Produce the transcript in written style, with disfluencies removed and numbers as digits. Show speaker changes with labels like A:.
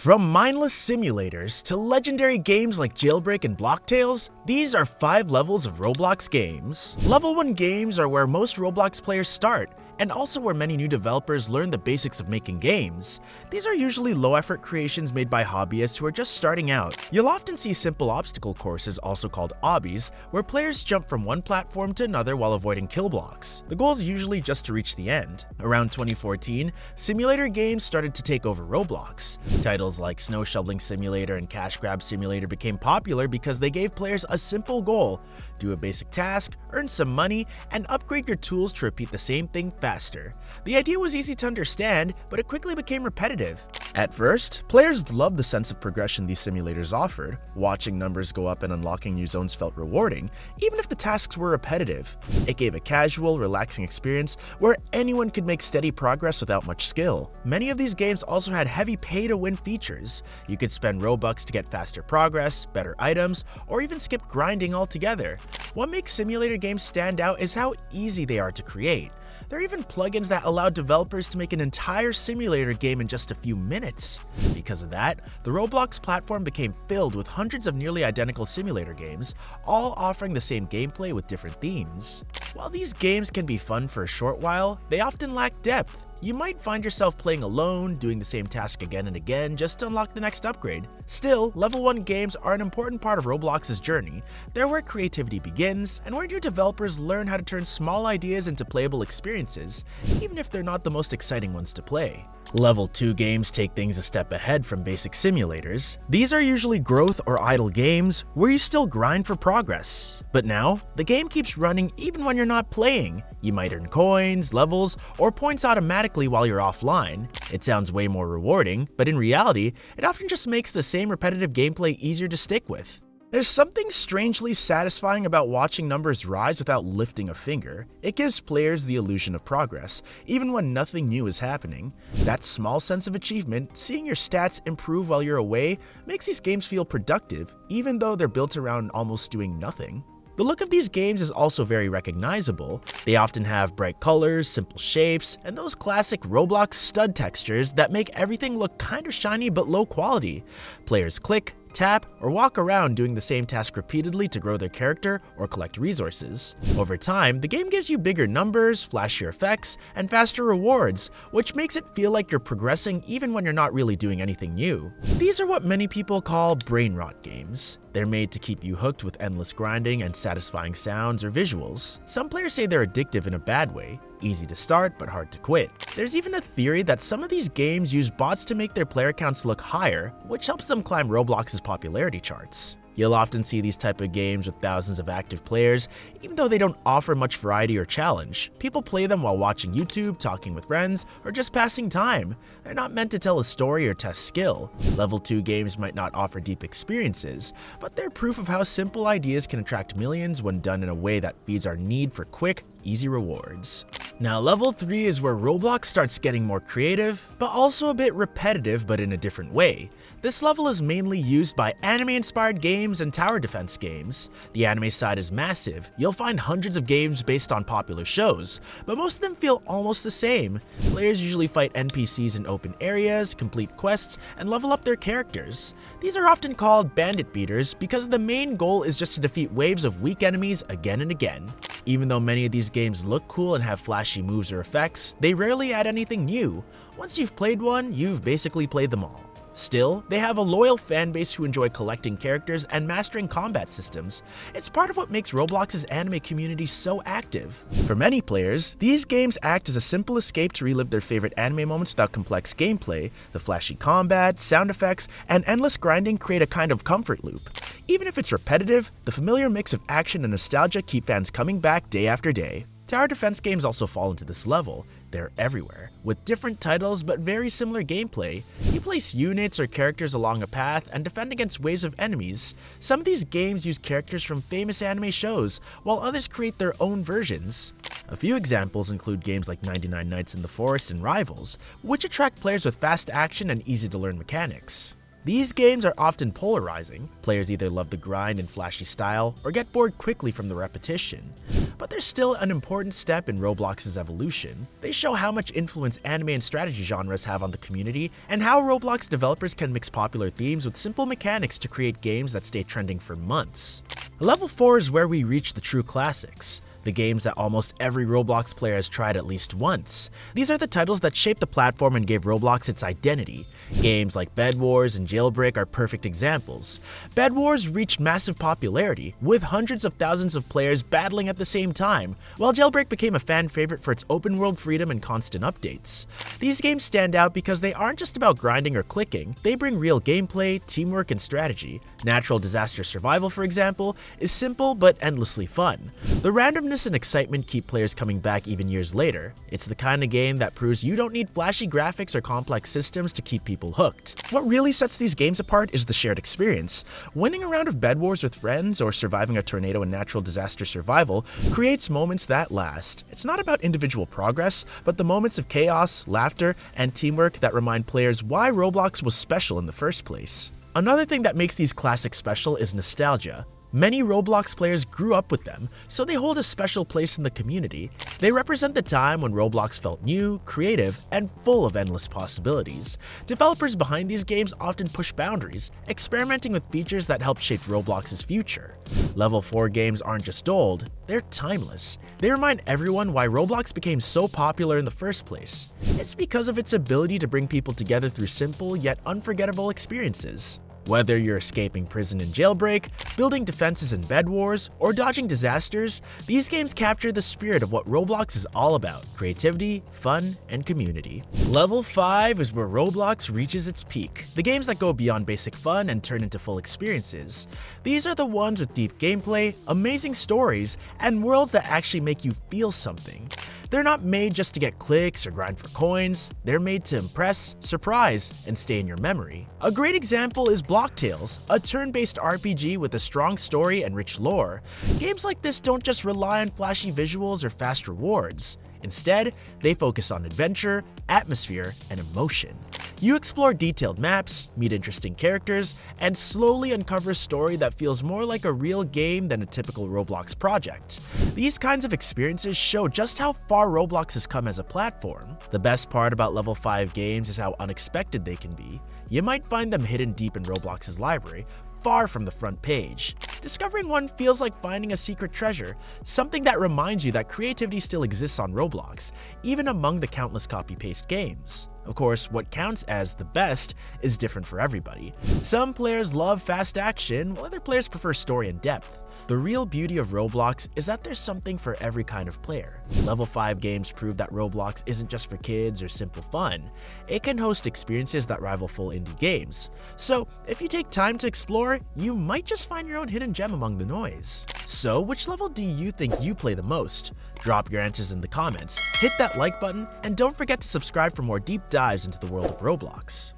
A: From mindless simulators to legendary games like Jailbreak and Block Tales, these are 5 levels of Roblox games. Level 1 games are where most Roblox players start, and also where many new developers learn the basics of making games. These are usually low-effort creations made by hobbyists who are just starting out. You'll often see simple obstacle courses, also called obbies, where players jump from one platform to another while avoiding kill blocks. The goal is usually just to reach the end. Around 2014, simulator games started to take over Roblox. Titles like Snow Shoveling Simulator and Cash Grab Simulator became popular because they gave players a simple goal: do a basic task, earn some money, and upgrade your tools to repeat the same thing faster. The idea was easy to understand, but it quickly became repetitive. At first, players loved the sense of progression these simulators offered. Watching numbers go up and unlocking new zones felt rewarding, even if the tasks were repetitive. It gave a casual, relaxing experience where anyone could make steady progress without much skill. Many of these games also had heavy pay-to-win features. You could spend Robux to get faster progress, better items, or even skip grinding altogether. What makes simulator games stand out is how easy they are to create. There are even plugins that allow developers to make an entire simulator game in just a few minutes. Because of that, the Roblox platform became filled with hundreds of nearly identical simulator games, all offering the same gameplay with different themes. While these games can be fun for a short while, they often lack depth. You might find yourself playing alone, doing the same task again and again just to unlock the next upgrade. Still, level 1 games are an important part of Roblox's journey. They're where creativity begins, and where new developers learn how to turn small ideas into playable experiences, even if they're not the most exciting ones to play. Level 2 games take things a step ahead from basic simulators. These are usually growth or idle games where you still grind for progress. But now, the game keeps running even when you're not playing. You might earn coins, levels, or points automatically while you're offline. It sounds way more rewarding, but in reality, it often just makes the same repetitive gameplay easier to stick with. There's something strangely satisfying about watching numbers rise without lifting a finger. It gives players the illusion of progress, even when nothing new is happening. That small sense of achievement, seeing your stats improve while you're away, makes these games feel productive, even though they're built around almost doing nothing. The look of these games is also very recognizable. They often have bright colors, simple shapes, and those classic Roblox stud textures that make everything look kinda shiny but low quality. Players click, tap, or walk around doing the same task repeatedly to grow their character or collect resources. Over time, the game gives you bigger numbers, flashier effects, and faster rewards, which makes it feel like you're progressing even when you're not really doing anything new. These are what many people call brain rot games. They're made to keep you hooked with endless grinding and satisfying sounds or visuals. Some players say they're addictive in a bad way, easy to start but hard to quit. There's even a theory that some of these games use bots to make their player counts look higher, which helps them climb Roblox's popularity charts. You'll often see these type of games with thousands of active players, even though they don't offer much variety or challenge. People play them while watching YouTube, talking with friends, or just passing time. They're not meant to tell a story or test skill. Level 2 games might not offer deep experiences, but they're proof of how simple ideas can attract millions when done in a way that feeds our need for quick, easy rewards. Now, level 3 is where Roblox starts getting more creative, but also a bit repetitive but in a different way. This level is mainly used by anime-inspired games and tower defense games. The anime side is massive. You'll find hundreds of games based on popular shows, but most of them feel almost the same. Players usually fight NPCs in open areas, complete quests, and level up their characters. These are often called bandit beaters because the main goal is just to defeat waves of weak enemies again and again. Even though many of these games look cool and have flashy moves or effects, they rarely add anything new. Once you've played one, you've basically played them all. Still, they have a loyal fanbase who enjoy collecting characters and mastering combat systems. It's part of what makes Roblox's anime community so active. For many players, these games act as a simple escape to relive their favorite anime moments without complex gameplay. The flashy combat, sound effects, and endless grinding create a kind of comfort loop. Even if it's repetitive, the familiar mix of action and nostalgia keep fans coming back day after day. Tower defense games also fall into this level. They're everywhere, with different titles but very similar gameplay. You place units or characters along a path and defend against waves of enemies. Some of these games use characters from famous anime shows, while others create their own versions. A few examples include games like 99 Nights in the Forest and Rivals, which attract players with fast action and easy to learn mechanics. These games are often polarizing. Players either love the grind and flashy style or get bored quickly from the repetition. But there's still an important step in Roblox's evolution. They show how much influence anime and strategy genres have on the community, and how Roblox developers can mix popular themes with simple mechanics to create games that stay trending for months. Level 4 is where we reach the true classics. The games that almost every Roblox player has tried at least once. These are the titles that shaped the platform and gave Roblox its identity. Games like Bed Wars and Jailbreak are perfect examples. Bed Wars reached massive popularity, with hundreds of thousands of players battling at the same time, while Jailbreak became a fan favorite for its open world freedom and constant updates. These games stand out because they aren't just about grinding or clicking, they bring real gameplay, teamwork, and strategy. Natural Disaster Survival, for example, is simple but endlessly fun. The randomness and excitement keep players coming back even years later. It's the kind of game that proves you don't need flashy graphics or complex systems to keep people hooked. What really sets these games apart is the shared experience. Winning a round of Bed Wars with friends or surviving a tornado in Natural Disaster Survival creates moments that last. It's not about individual progress, but the moments of chaos, laughter, and teamwork that remind players why Roblox was special in the first place. Another thing that makes these classics special is nostalgia. Many Roblox players grew up with them, so they hold a special place in the community. They represent the time when Roblox felt new, creative, and full of endless possibilities. Developers behind these games often push boundaries, experimenting with features that help shape Roblox's future. Level 4 games aren't just old, they're timeless. They remind everyone why Roblox became so popular in the first place. It's because of its ability to bring people together through simple yet unforgettable experiences. Whether you're escaping prison in Jailbreak, building defenses in Bed Wars, or dodging disasters, these games capture the spirit of what Roblox is all about: creativity, fun, and community. Level 5 is where Roblox reaches its peak, the games that go beyond basic fun and turn into full experiences. These are the ones with deep gameplay, amazing stories, and worlds that actually make you feel something. They're not made just to get clicks or grind for coins, they're made to impress, surprise, and stay in your memory. A great example is Blocktails, a turn-based RPG with a strong story and rich lore. Games like this don't just rely on flashy visuals or fast rewards. Instead, they focus on adventure, atmosphere, and emotion. You explore detailed maps, meet interesting characters, and slowly uncover a story that feels more like a real game than a typical Roblox project. These kinds of experiences show just how far Roblox has come as a platform. The best part about Level 5 games is how unexpected they can be. You might find them hidden deep in Roblox's library, far from the front page. Discovering one feels like finding a secret treasure, something that reminds you that creativity still exists on Roblox, even among the countless copy-paste games. Of course, what counts as the best is different for everybody. Some players love fast action, while other players prefer story and depth. The real beauty of Roblox is that there's something for every kind of player. Level 5 games prove that Roblox isn't just for kids or simple fun. It can host experiences that rival full indie games. So, if you take time to explore, you might just find your own hidden gem among the noise. So, which level do you think you play the most? Drop your answers in the comments, hit that like button, and don't forget to subscribe for more deep dives into the world of Roblox.